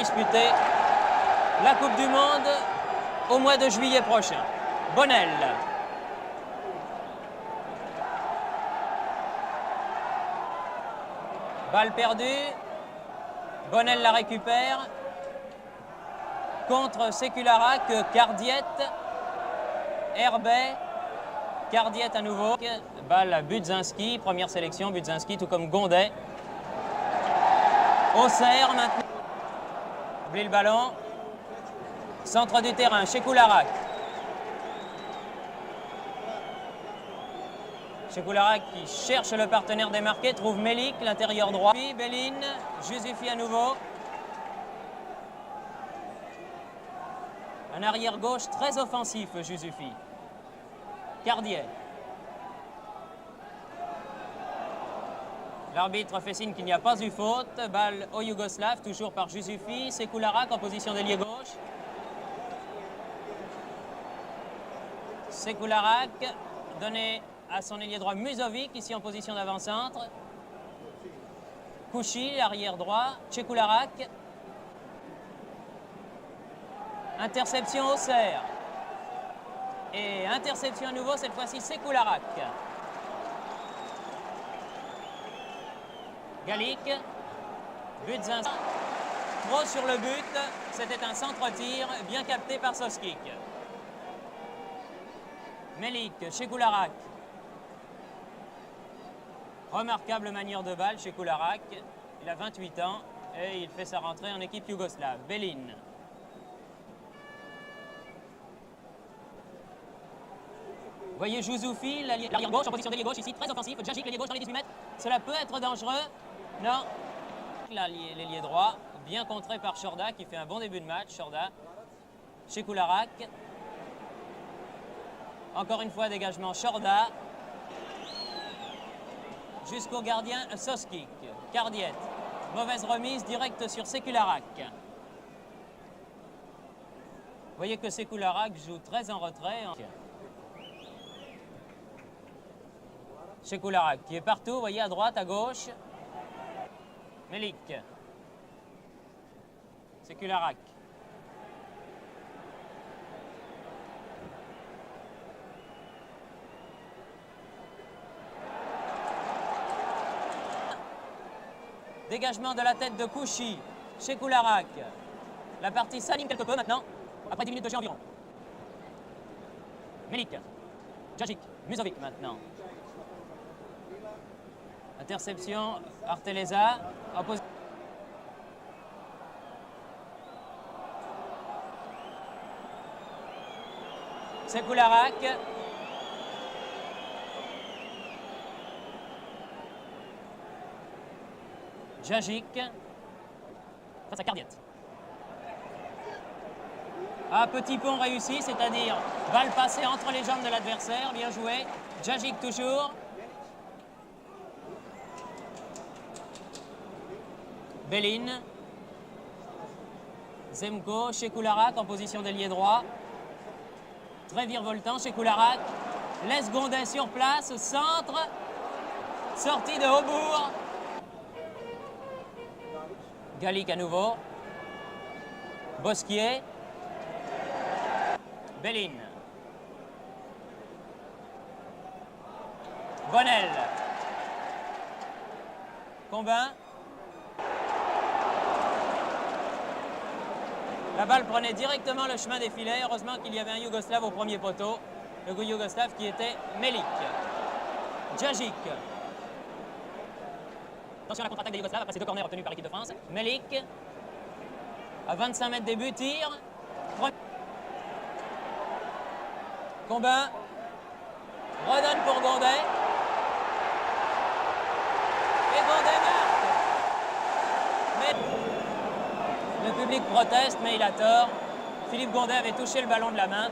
disputer la Coupe du Monde au mois de juillet prochain. Bonnel. Balle perdue. Bonnel la récupère. Contre Sécularac, Cardiette. Herbet. Cardiette à nouveau. Balle à Budzinski. Première sélection, Budzinski, tout comme Gondet. Auxerre maintenant. Oublie le ballon. Centre du terrain, Sécularac. Sécularac qui cherche le partenaire démarqué, trouve Melik, l'intérieur droit. Puis Béline, Jusufi à nouveau. Un arrière gauche très offensif, Jusufi. Cardiet. L'arbitre fait signe qu'il n'y a pas eu faute. Balle au Yougoslave, toujours par Jusufi. Sécularac en position d'ailier gauche. Sécularac donné à son ailier droit Musovic, ici en position d'avant-centre. Kouchi, arrière droit. Sécularac. Interception Auxerre. Et interception à nouveau, cette fois-ci Sécularac. Galik. Budzinski. Trop sur le but. C'était un centre-tir bien capté par Soskik. Melik, Sécularac. Remarquable manière de balle, Sécularac. Il a 28 ans et il fait sa rentrée en équipe yougoslave. Béline. Voyez Jusufi, l'arrière gauche en position d'ailier gauche ici, très offensif. Djagic, l'ailier gauche dans les 18 mètres. Cela peut être dangereux. Non. L'ailier droit, bien contré par Chorda qui fait un bon début de match. Chorda. Sécularac. Encore une fois, dégagement Chorda. Jusqu'au gardien Soskik. Cardiette. Mauvaise remise directe sur Sécularac. Vous voyez que Sécularac joue très en retrait. Sécularac qui est partout, vous voyez, à droite, à gauche. Melik. Sécularac. Dégagement de la tête de Kouchi. Sécularac. La partie s'anime quelque peu maintenant, après 10 minutes de jeu environ. Melik. Djagic. Musovic maintenant. Interception, Arteleza. Sécularac. Djagic. Face à Cardiette. Ah, petit pont réussi, c'est-à-dire balle passée entre les jambes de l'adversaire. Bien joué. Djagic toujours. Béline. Zemko, Sécularac en position d'ailier droit. Très virevoltant, Sécularac. Laisse Gondet sur place, centre. Sortie de Haubourg. Galik à nouveau. Bosquier. Béline. Bonnel. Combin. La balle prenait directement le chemin des filets. Heureusement qu'il y avait un Yougoslave au premier poteau. Le Yougoslave qui était Melik. Djagic. Attention à la contre-attaque des Yougoslaves après ces deux corners obtenus par l'équipe de France. Melik. À 25 mètres des buts, tire. Combin. Redonne pour Gondet. Et Gondet marque. Mais le public proteste, mais il a tort. Philippe Gondet avait touché le ballon de la main.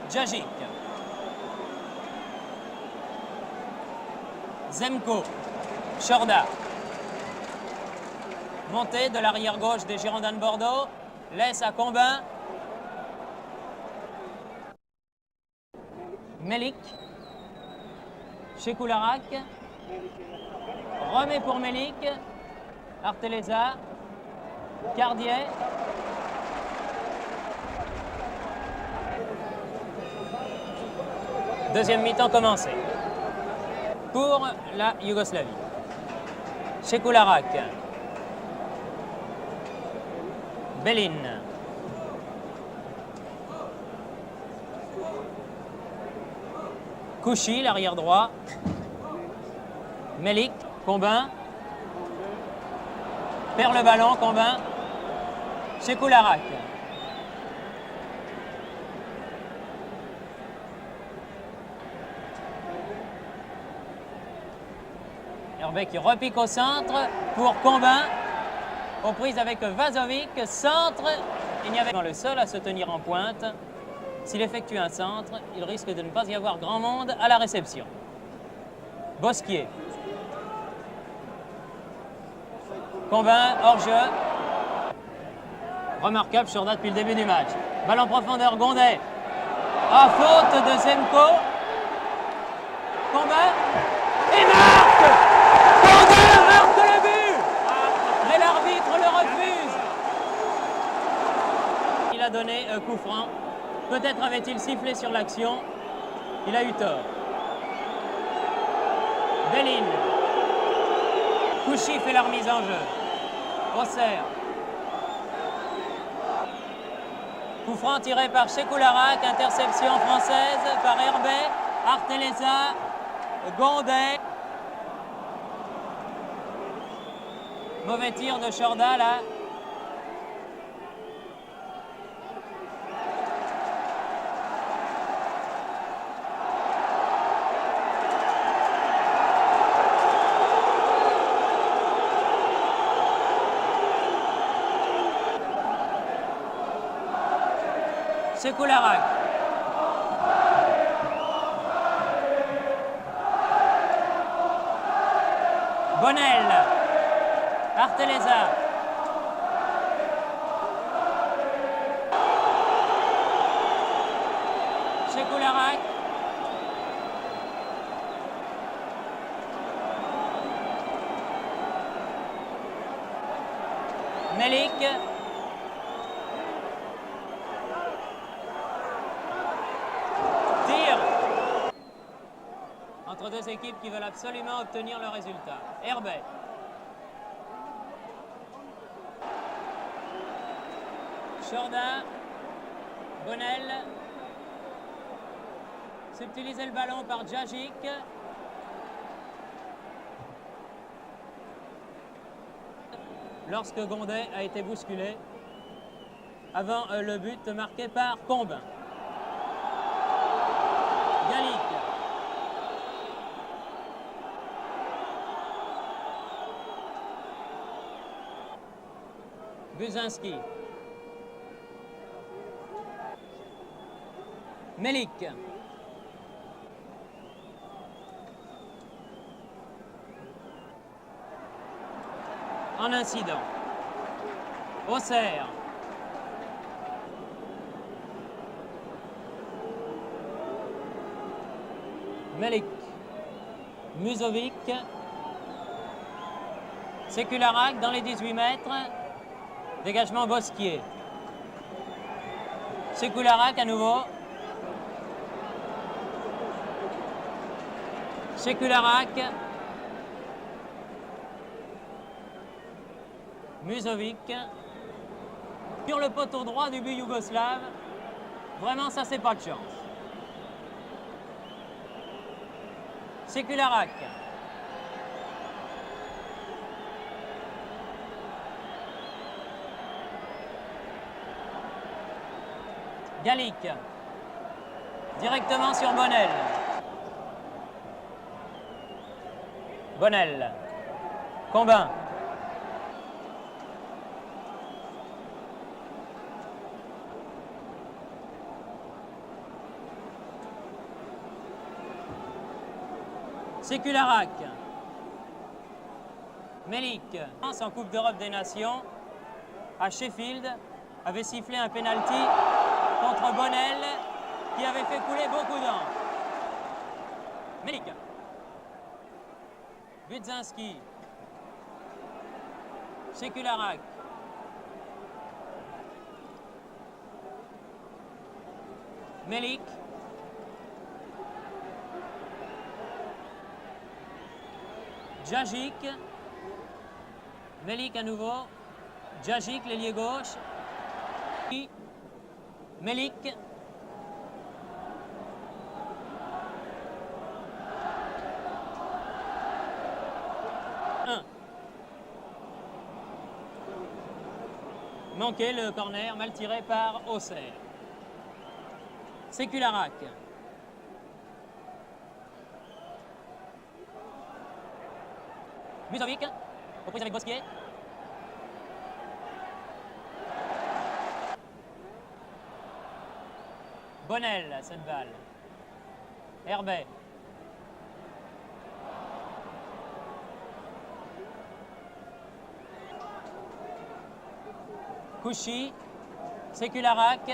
Djagic. Zemko. Chorda. Montée de l'arrière gauche des Girondins de Bordeaux. Laisse à Combin. Melik. Sécularac. Remet pour Melik. Arteleza, Cardier. Deuxième mi-temps commencé. Pour la Yougoslavie. Šekularak. Belin. Kouchi, l'arrière droit. Melik, Combin. Perd le ballon, Combin. Šekularak. Hervé qui repique au centre pour Combin. Aux prises avec Vazovic, centre. Il n'y avait pas le seul à se tenir en pointe. S'il effectue un centre, il risque de ne pas y avoir grand monde à la réception. Bosquier. Combin, hors-jeu. Remarquable Chorda depuis le début du match. Balle en profondeur, Gondet. À faute de Zemko. Combin. Et marque! Gondet marque le but! Mais l'arbitre le refuse. Il a donné un coup franc. Peut-être avait-il sifflé sur l'action. Il a eu tort. Belin. Kouchi fait la remise en jeu. Auxerre. Coup franc tiré par Šekularak. Interception française par Hervé. Arteleza. Gondet. Mauvais tir de Chorda là. Šekularak. Bonnel. Arteleza. Šekularak. Melik. Entre deux équipes qui veulent absolument obtenir le résultat. Hervé. Chorda. Bonnel. Subtiliser le ballon par Djajic. Lorsque Gondet a été bousculé avant le but marqué par Combin. Galik. Buzinski. Melik. En incident. Auxerre. Melik. Musovic. Šekularak dans les 18 mètres. Dégagement Bosquier. Šekularak à nouveau. Šekularak. Musovic. Sur le poteau droit du but yougoslave. Vraiment, ça, c'est pas de chance. Šekularak. Galik. Directement sur Bonnel. Bonnel. Combin. Šekularak. Melik. En Coupe d'Europe des Nations, à Sheffield, avait sifflé un penalty contre Bonnel qui avait fait couler beaucoup d'encre. Melik. Budzinski. Sekularak. Melik. Djagic. Melik à nouveau. Djagic, l'ailier gauche. Melik. Manqué le corner, mal tiré par Auxerre. Sekularak. Musovic, reprise avec Bosquier. Bonnel, cette balle. Herbet. Kouchi, Sekularak.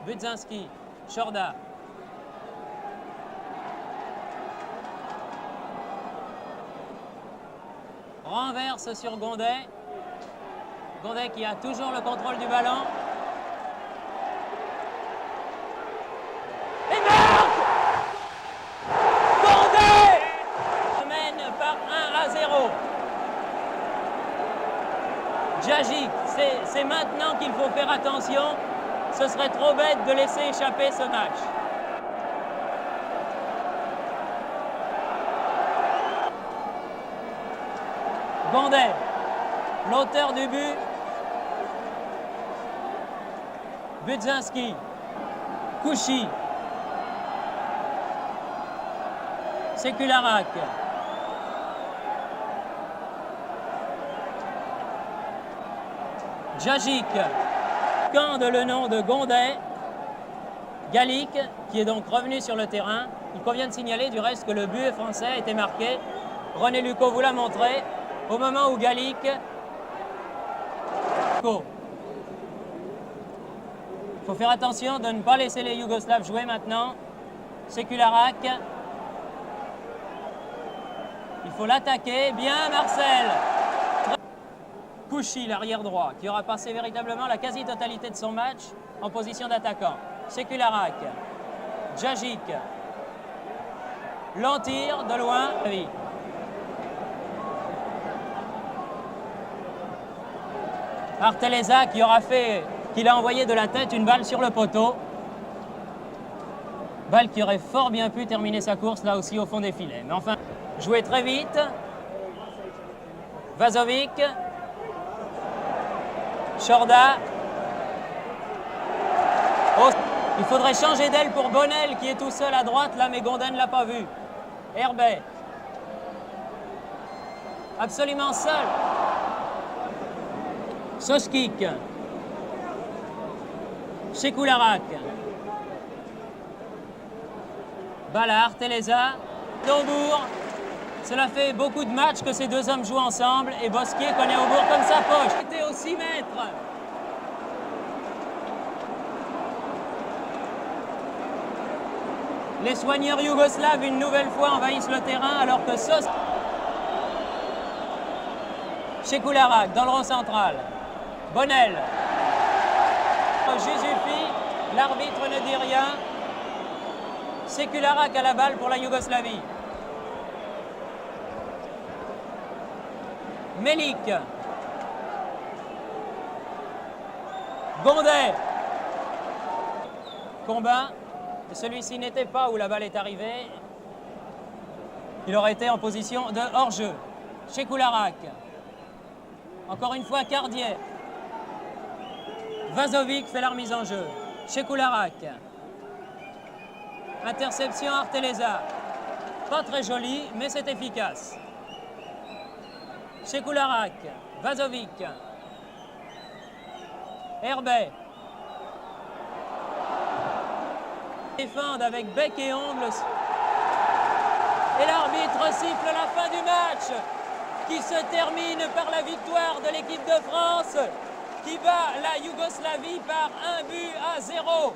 Budzinski, Chorda. Renverse sur Gondet. Gondet qui a toujours le contrôle du ballon. Et marque! Gondet mène par 1-0. Djagic, c'est maintenant qu'il faut faire attention. Ce serait trop bête de laisser échapper ce match. Gondet, l'auteur du but. Budzinski. Kouchi. Sekularak. Djagic. De le nom de Gondet. Gallic, qui est donc revenu sur le terrain. Il convient de signaler du reste que le but français a été marqué. René Lucot vous l'a montré. Au moment où Gallic... Il faut faire attention de ne pas laisser les Yougoslaves jouer maintenant. Sekularak. Il faut l'attaquer. Bien Marcel. Kouchi, l'arrière droit, qui aura passé véritablement la quasi-totalité de son match en position d'attaquant. Sekularak. Djagic. Long tir de loin. Arteleza qui a envoyé de la tête une balle sur le poteau. Balle qui aurait fort bien pu terminer sa course là aussi au fond des filets. Mais enfin, jouer très vite. Vazovic. Chorda. Oh, il faudrait changer d'aile pour Bonnel qui est tout seul à droite là, mais Gondet ne l'a pas vu. Herbet. Absolument seul. Soskik. Sekularak. Ballard, Teleza. Aubourg. Cela fait beaucoup de matchs que ces deux hommes jouent ensemble et Bosquier connaît Aubourg comme sa poche. Il était au 6 mètres. Les soigneurs yougoslaves une nouvelle fois envahissent le terrain alors que Sekularak dans le rond central. Bonnel. Jusufi, l'arbitre ne dit rien. Sekularak à la balle pour la Yougoslavie. Melik. Gondet. Combat. Celui-ci n'était pas où la balle est arrivée. Il aurait été en position de hors-jeu. Sekularak. Encore une fois, Cardier. Vazovic fait la remise en jeu. Sekularak. Interception Arteleza. Pas très jolie, mais c'est efficace. Sekularak. Vazovic. Herbet. Défendent avec bec et ongles. Et l'arbitre siffle la fin du match qui se termine par la victoire de l'équipe de France qui bat la Yougoslavie par 1-0.